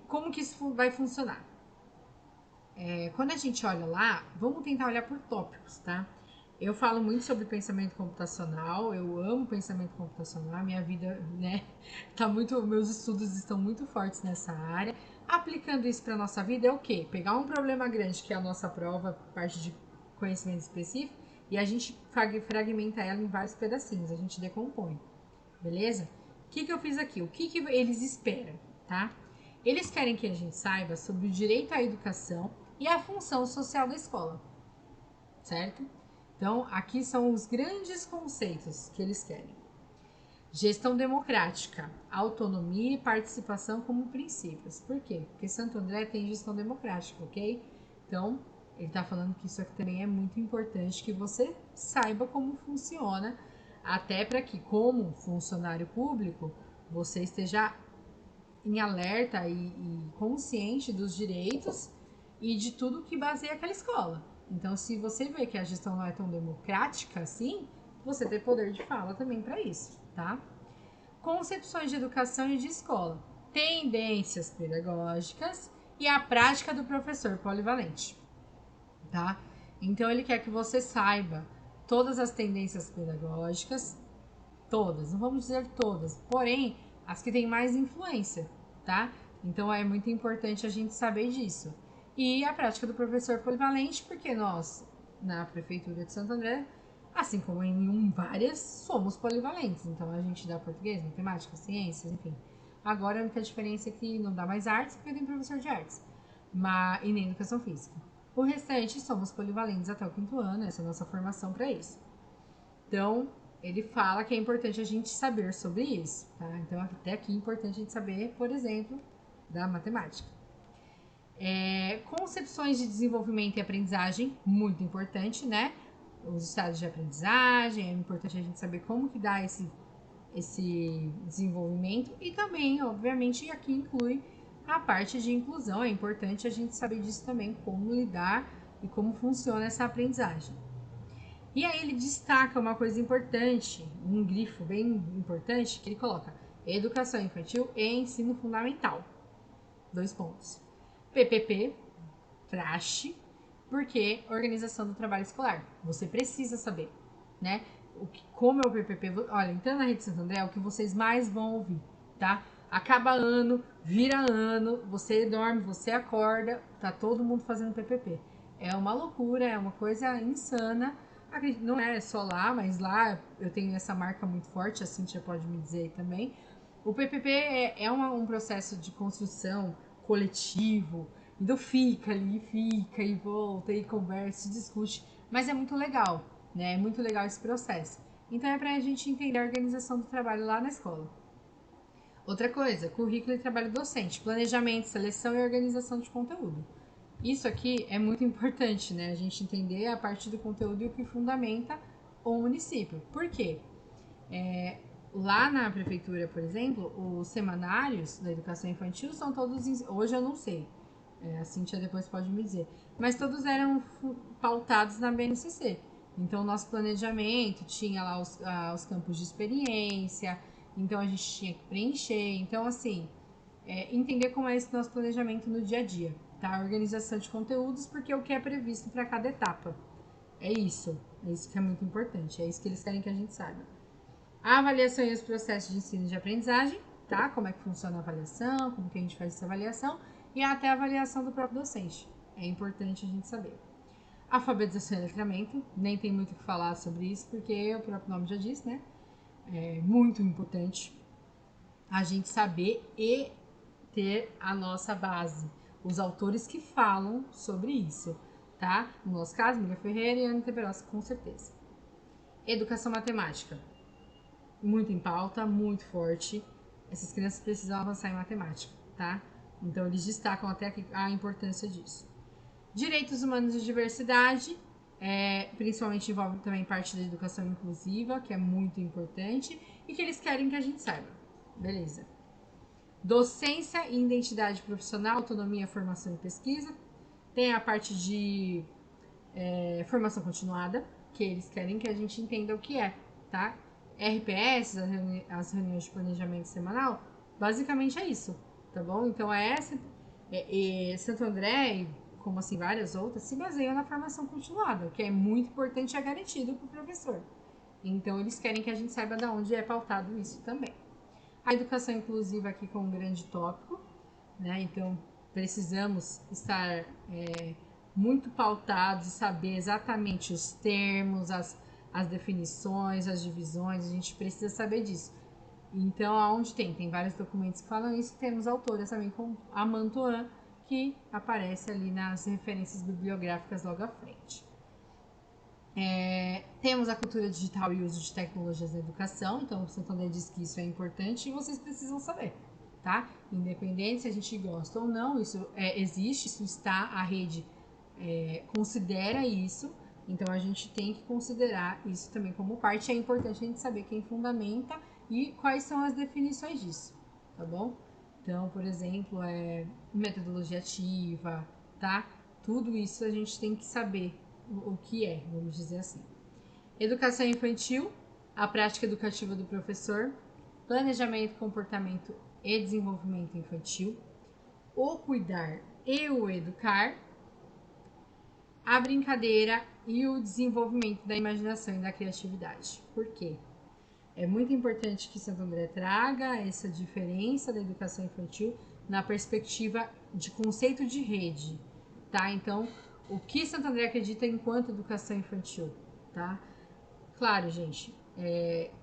Como que isso vai funcionar? Quando a gente olha lá, vamos tentar olhar por tópicos, tá? Eu falo muito sobre pensamento computacional, eu amo pensamento computacional, minha vida, né, meus estudos estão muito fortes nessa área. Aplicando isso para nossa vida é o quê? Pegar um problema grande, que é a nossa prova, parte de conhecimento específico, e a gente fragmenta ela em vários pedacinhos, a gente decompõe, beleza? O que eu fiz aqui? O que eles esperam, tá? Eles querem que a gente saiba sobre o direito à educação e a função social da escola, certo? Então, aqui são os grandes conceitos que eles querem. Gestão democrática, autonomia e participação como princípios. Por quê? Porque Santo André tem gestão democrática, ok? Então, ele está falando que isso aqui também é muito importante, que você saiba como funciona, até para que, como funcionário público, você esteja em alerta e consciente dos direitos e de tudo que baseia aquela escola. Então, se você vê que a gestão não é tão democrática assim, você tem poder de fala também para isso, tá? Concepções de educação e de escola, tendências pedagógicas e a prática do professor polivalente, tá? Então, ele quer que você saiba todas as tendências pedagógicas, todas, não vamos dizer todas, porém, as que têm mais influência, tá? Então, é muito importante a gente saber disso. E a prática do professor polivalente, porque nós, na Prefeitura de Santo André, assim como em várias, somos polivalentes. Então, a gente dá português, matemática, ciências, enfim. Agora, a única diferença é que não dá mais artes, porque tem professor de artes, mas, e nem educação física. O restante, somos polivalentes até o 5º ano, essa é a nossa formação para isso. Então, ele fala que é importante a gente saber sobre isso, tá? Então, até aqui é importante a gente saber, por exemplo, da matemática. Concepções de desenvolvimento e aprendizagem, muito importante, né? Os estados de aprendizagem, é importante a gente saber como que dá esse desenvolvimento e também, obviamente, aqui inclui a parte de inclusão, é importante a gente saber disso também, como lidar e como funciona essa aprendizagem. E aí ele destaca uma coisa importante, um grifo bem importante, que ele coloca educação infantil e ensino fundamental. 2 pontos. PPP, praxe, porque organização do trabalho escolar. Você precisa saber, né? Como é o PPP. Olha, entrando na Rede Santo André, é o que vocês mais vão ouvir, tá? Acaba ano, vira ano, você dorme, você acorda, tá todo mundo fazendo PPP. É uma loucura, é uma coisa insana. Não é só lá, mas lá eu tenho essa marca muito forte, a Cíntia pode me dizer aí também. O PPP é um processo de construção coletivo, então fica ali, fica e volta e conversa, e discute, mas é muito legal, né? É muito legal esse processo. Então é pra gente entender a organização do trabalho lá na escola. Outra coisa, currículo e trabalho docente, planejamento, seleção e organização de conteúdo. Isso aqui é muito importante, né? A gente entender a parte do conteúdo e o que fundamenta o município. Por quê? Lá na prefeitura, por exemplo, os semanários da educação infantil são todos. Hoje eu não sei, a Cíntia depois pode me dizer, mas todos eram pautados na BNCC. Então, nosso planejamento tinha lá os campos de experiência, então a gente tinha que preencher. Então, assim, entender como é esse nosso planejamento no dia a dia, tá? A organização de conteúdos, porque é o que é previsto para cada etapa. É isso que é muito importante, é isso que eles querem que a gente saiba. A avaliação e os processos de ensino e de aprendizagem, tá? Como é que funciona a avaliação, como que a gente faz essa avaliação e até a avaliação do próprio docente. É importante a gente saber. Alfabetização e letramento, nem tem muito o que falar sobre isso, porque o próprio nome já diz, né? É muito importante a gente saber e ter a nossa base, os autores que falam sobre isso, tá? No nosso caso, Miriam Ferreira e Ana Teberossi, com certeza. Educação matemática, muito em pauta, muito forte. Essas crianças precisam avançar em matemática, tá? Então eles destacam até a importância disso. Direitos humanos e diversidade, principalmente envolve também parte da educação inclusiva, que é muito importante e que eles querem que a gente saiba. Beleza. Docência e identidade profissional, autonomia, formação e pesquisa. Tem a parte de formação continuada, que eles querem que a gente entenda o que é, tá? RPS, as reuniões de planejamento semanal, basicamente é isso, tá bom? Então Santo André, como assim várias outras, se baseiam na formação continuada, o que é muito importante e é garantido para o professor. Então eles querem que a gente saiba de onde é pautado isso também. A educação inclusiva aqui com um grande tópico, né? Então precisamos estar muito pautados e saber exatamente os termos, as definições, as divisões, a gente precisa saber disso. Então, aonde tem vários documentos que falam isso, temos autoras também como a Mantoan, que aparece ali nas referências bibliográficas logo à frente. Temos a cultura digital e o uso de tecnologias na educação, então o Santander diz que isso é importante e vocês precisam saber, tá? Independente se a gente gosta ou não, isso existe, isso está, a rede considera isso, então a gente tem que considerar isso também como parte. É importante a gente saber quem fundamenta e quais são as definições disso, tá bom? Então, por exemplo, metodologia ativa, tá? Tudo isso a gente tem que saber o que é, vamos dizer assim. Educação infantil, a prática educativa do professor, planejamento, comportamento e desenvolvimento infantil, o cuidar e o educar, a brincadeira e o desenvolvimento da imaginação e da criatividade. Por quê? É muito importante que Santo André traga essa diferença da educação infantil na perspectiva de conceito de rede, tá? Então, o que Santo André acredita enquanto educação infantil, tá? Claro, gente,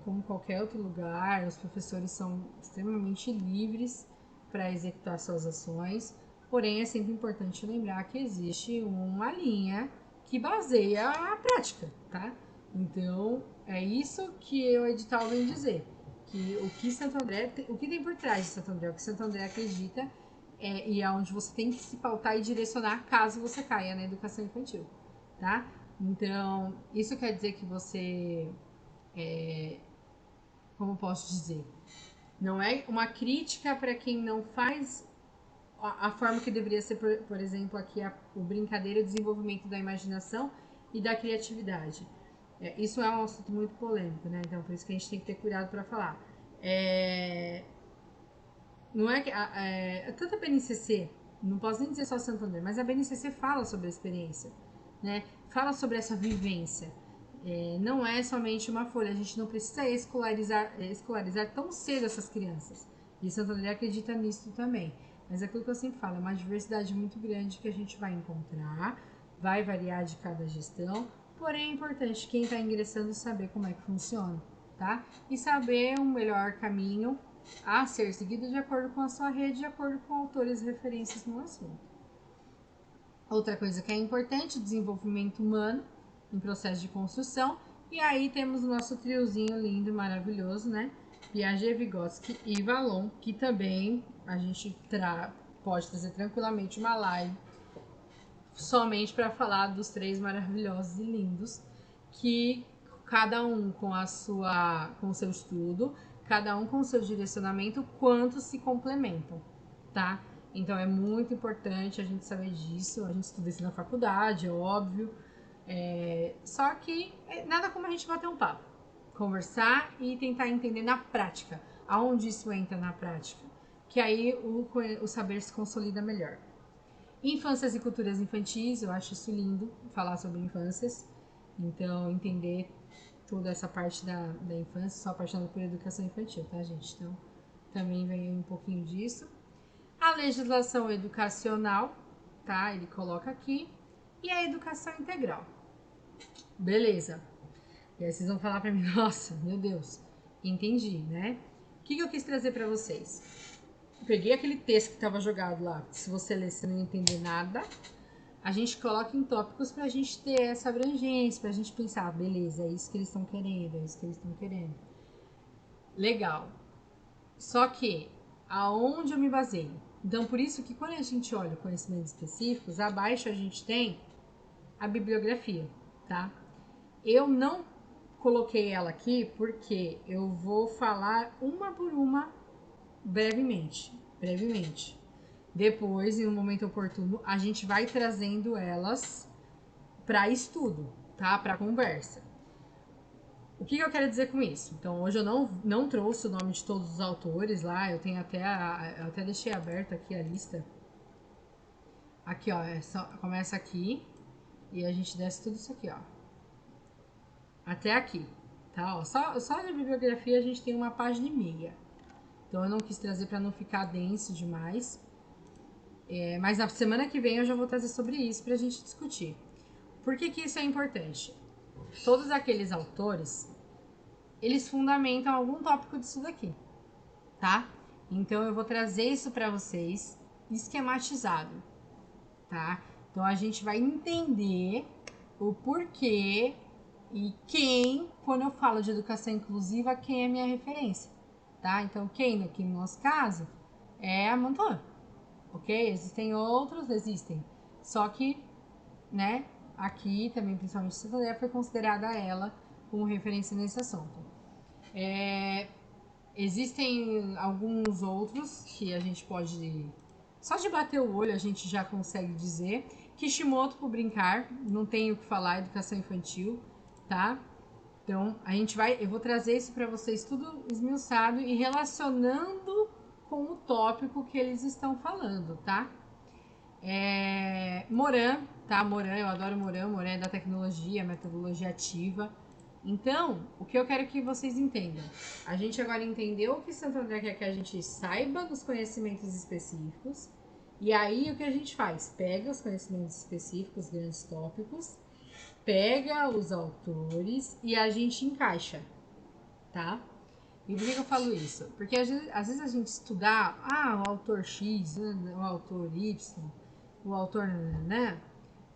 como qualquer outro lugar, os professores são extremamente livres para executar suas ações, porém é sempre importante lembrar que existe uma linha que baseia a prática, tá? Então, é isso que o edital vem dizer, que o que Santo André, o que tem por trás de Santo André, o que Santo André acredita e é onde você tem que se pautar e direcionar caso você caia na educação infantil, tá? Então, isso quer dizer que você, como posso dizer, não é uma crítica para quem não faz a forma que deveria ser, por exemplo, aqui o brincadeira, o desenvolvimento da imaginação e da criatividade. Isso é um assunto muito polêmico, né? Então, por isso que a gente tem que ter cuidado para falar. Não é que tanto a BNCC, não posso nem dizer só Santo André, mas a BNCC fala sobre a experiência, né? Fala sobre essa vivência. Não é somente uma folha, a gente não precisa escolarizar tão cedo essas crianças. E Santo André acredita nisso também. Mas aquilo que eu sempre falo, é uma diversidade muito grande que a gente vai encontrar, vai variar de cada gestão, porém é importante quem está ingressando saber como é que funciona, tá? E saber um melhor caminho a ser seguido de acordo com a sua rede, de acordo com autores e referências no assunto. Outra coisa que é importante, desenvolvimento humano em processo de construção. E aí temos o nosso triozinho lindo, maravilhoso, né? Piaget, Vygotsky e Vallon, que também a gente pode trazer tranquilamente uma live somente para falar dos três maravilhosos e lindos, que cada um com com o seu estudo, cada um com o seu direcionamento, quanto se complementam, tá? Então é muito importante a gente saber disso. A gente estuda isso na faculdade, é óbvio. Só que nada como a gente bater um papo, conversar e tentar entender na prática, aonde isso entra na prática, que aí o saber se consolida melhor. Infâncias e culturas infantis, eu acho isso lindo, falar sobre infâncias. Então, entender toda essa parte da infância, só apaixonado por educação infantil, tá, gente? Então, também vem um pouquinho disso. A legislação educacional, tá? Ele coloca aqui. E a educação integral. Beleza. E aí vocês vão falar pra mim, nossa, meu Deus, entendi, né? O que eu quis trazer pra vocês? Peguei aquele texto que estava jogado lá. Se você ler, você não entender nada, a gente coloca em tópicos pra gente ter essa abrangência, pra gente pensar, beleza, é isso que eles estão querendo, é isso que eles estão querendo. Legal. Só que, aonde eu me baseio? Então, por isso que quando a gente olha conhecimentos específicos, abaixo a gente tem a bibliografia, tá? Eu não coloquei ela aqui porque eu vou falar uma por uma brevemente. Depois, em um momento oportuno, a gente vai trazendo elas para estudo, tá? Para conversa. O que eu quero dizer com isso? Então, hoje eu não trouxe o nome de todos os autores lá, eu tenho eu até deixei aberto aqui a lista. Aqui, ó, começa aqui e a gente desce tudo isso aqui, ó. Até aqui, tá? Ó, só de bibliografia a gente tem uma página e meia. Então eu não quis trazer para não ficar denso demais. Mas na semana que vem eu já vou trazer sobre isso pra gente discutir. Por que isso é importante? Todos aqueles autores, eles fundamentam algum tópico disso daqui, tá? Então eu vou trazer isso para vocês esquematizado, tá? Então a gente vai entender o porquê e quem, quando eu falo de educação inclusiva, quem é minha referência, tá? Então quem aqui no nosso caso é a Montana, ok? Existem outros, existem, só que, né, aqui também, principalmente Santander, foi considerada ela como referência nesse assunto. Existem alguns outros que a gente pode, só de bater o olho a gente já consegue dizer. Kishimoto por brincar, não tenho o que falar, educação infantil, tá? Então eu vou trazer isso para vocês tudo esmiuçado e relacionando com o tópico que eles estão falando, tá? Moran, tá? Moran, eu adoro Moran. Moran é da tecnologia, metodologia ativa. Então, o que eu quero que vocês entendam? A gente agora entendeu o que Santo André quer que a gente saiba dos conhecimentos específicos. E aí, o que a gente faz? Pega os conhecimentos específicos, grandes tópicos, pega os autores e a gente encaixa, tá? E por que eu falo isso? Porque às vezes a gente estudar, o autor X, o autor Y, o autor, né?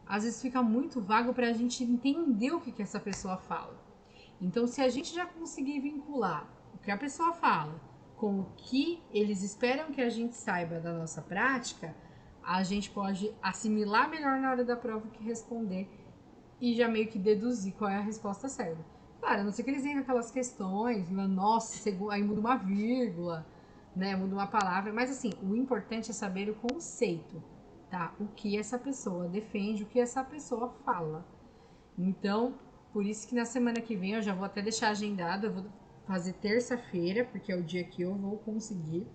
Às vezes fica muito vago para a gente entender o que essa pessoa fala. Então, se a gente já conseguir vincular o que a pessoa fala com o que eles esperam que a gente saiba da nossa prática, a gente pode assimilar melhor na hora da prova o que responder e já meio que deduzir qual é a resposta certa. Claro, a não ser que eles venham aquelas questões, nossa, aí muda uma vírgula, né? Muda uma palavra, mas assim, o importante é saber o conceito, tá? O que essa pessoa defende, o que essa pessoa fala. Então, por isso que na semana que vem eu já vou até deixar agendado, eu vou fazer terça-feira, porque é o dia que eu vou conseguir.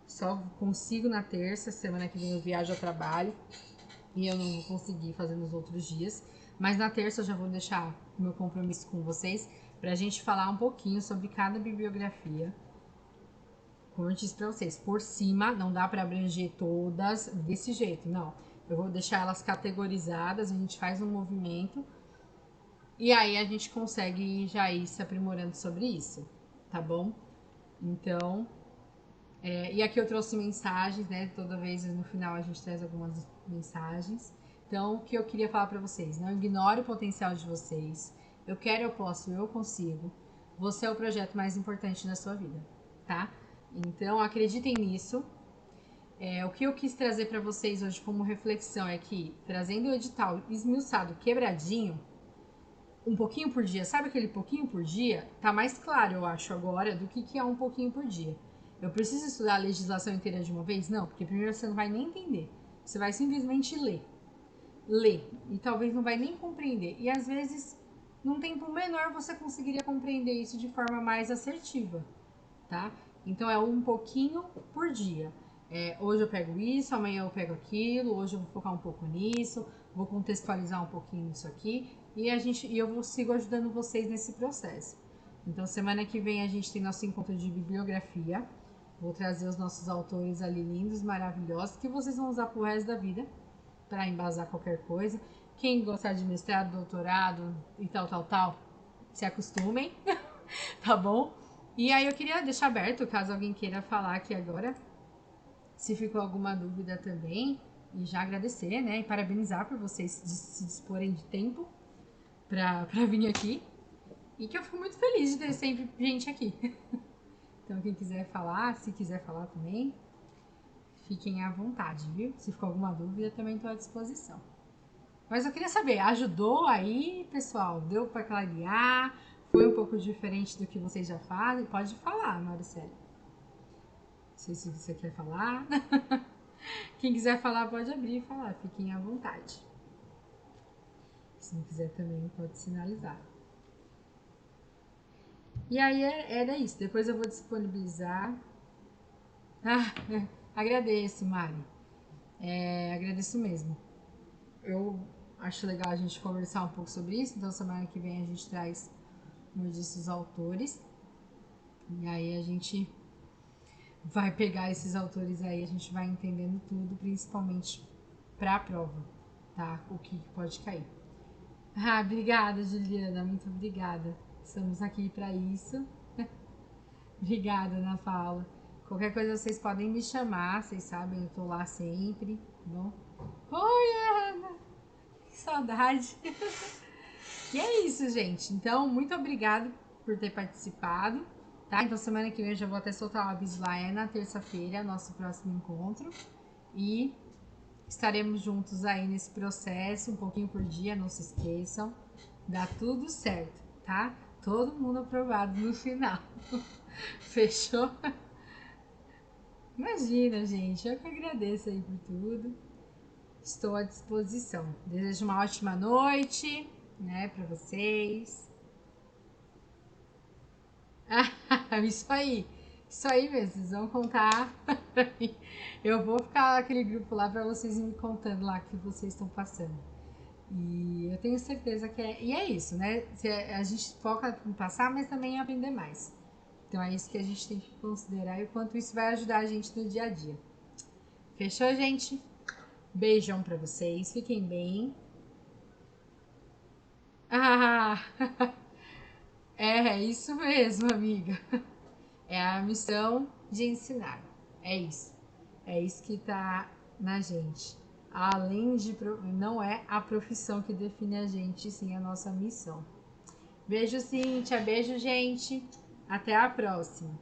Só consigo na terça, semana que vem eu viajo a trabalho e eu não vou conseguir fazer nos outros dias. Mas na terça eu já vou deixar o meu compromisso com vocês para a gente falar um pouquinho sobre cada bibliografia. Como eu disse para vocês, por cima não dá para abranger todas desse jeito, não. Eu vou deixar elas categorizadas, a gente faz um movimento e aí a gente consegue já ir se aprimorando sobre isso, tá bom? Então, e aqui eu trouxe mensagens, né? Toda vez no final a gente traz algumas mensagens. Então, o que eu queria falar para vocês? Não ignore o potencial de vocês. Eu quero, eu posso, eu consigo. Você é o projeto mais importante da sua vida, tá? Então, acreditem nisso. O que eu quis trazer para vocês hoje como reflexão é que, trazendo o edital esmiuçado, quebradinho, um pouquinho por dia, sabe aquele pouquinho por dia? Tá mais claro, eu acho, agora, do que é um pouquinho por dia. Eu preciso estudar a legislação inteira de uma vez? Não, porque primeiro você não vai nem entender. Você vai simplesmente ler. Ler. E talvez não vai nem compreender. E às vezes, num tempo menor, você conseguiria compreender isso de forma mais assertiva, tá? Então é um pouquinho por dia. Hoje eu pego isso, amanhã eu pego aquilo, hoje eu vou focar um pouco nisso, vou contextualizar um pouquinho isso aqui e eu sigo ajudando vocês nesse processo. Então semana que vem a gente tem nosso encontro de bibliografia. Vou trazer os nossos autores ali lindos, maravilhosos, que vocês vão usar pro resto da vida para embasar qualquer coisa. Quem gostar de mestrado, doutorado e tal, se acostumem, tá bom? E aí eu queria deixar aberto, caso alguém queira falar aqui agora, se ficou alguma dúvida também, e já agradecer, né, e parabenizar por vocês se disporem de tempo pra vir aqui, e que eu fico muito feliz de ter sempre gente aqui. Então quem quiser falar, se quiser falar também, fiquem à vontade, viu? Se ficou alguma dúvida, também estou à disposição. Mas eu queria saber, ajudou aí, pessoal? Deu para clarear? Foi um pouco diferente do que vocês já fazem? Pode falar, Maricela. Não sei se você quer falar. Quem quiser falar, pode abrir e falar. Fiquem à vontade. Se não quiser também, pode sinalizar. E aí era isso. Depois eu vou disponibilizar. Agradeço, Mari. Agradeço mesmo. Eu acho legal a gente conversar um pouco sobre isso. Então, semana que vem a gente traz, como eu disse, os autores. E aí a gente vai pegar esses autores aí, a gente vai entendendo tudo, principalmente para a prova, tá? O que pode cair. Obrigada, Juliana, muito obrigada. Estamos aqui para isso. Obrigada, Ana Paula. Qualquer coisa vocês podem me chamar, vocês sabem, eu tô lá sempre, tá bom? Oi, Ana! Que saudade! E é isso, gente. Então, muito obrigada por ter participado, tá? Então, semana que vem eu já vou até soltar o aviso lá, é na terça-feira, nosso próximo encontro. E estaremos juntos aí nesse processo, um pouquinho por dia, não se esqueçam. Dá tudo certo, tá? Todo mundo aprovado no final. Fechou? Imagina, gente. Eu que agradeço aí por tudo. Estou à disposição. Desejo uma ótima noite, né, para vocês. Isso aí. Isso aí mesmo. Vocês vão contar pra mim. Eu vou ficar naquele grupo lá para vocês me contando lá o que vocês estão passando. E eu tenho certeza que é. E é isso, né? A gente foca em passar, mas também em aprender mais. Então é isso que a gente tem que considerar e o quanto isso vai ajudar a gente no dia a dia. Fechou, gente? Beijão pra vocês, fiquem bem. Ah, é isso mesmo, amiga. É a missão de ensinar. É isso. É isso que tá na gente. Além de. Não é a profissão que define a gente, sim a nossa missão. Beijo, Cíntia. Beijo, gente. Até a próxima.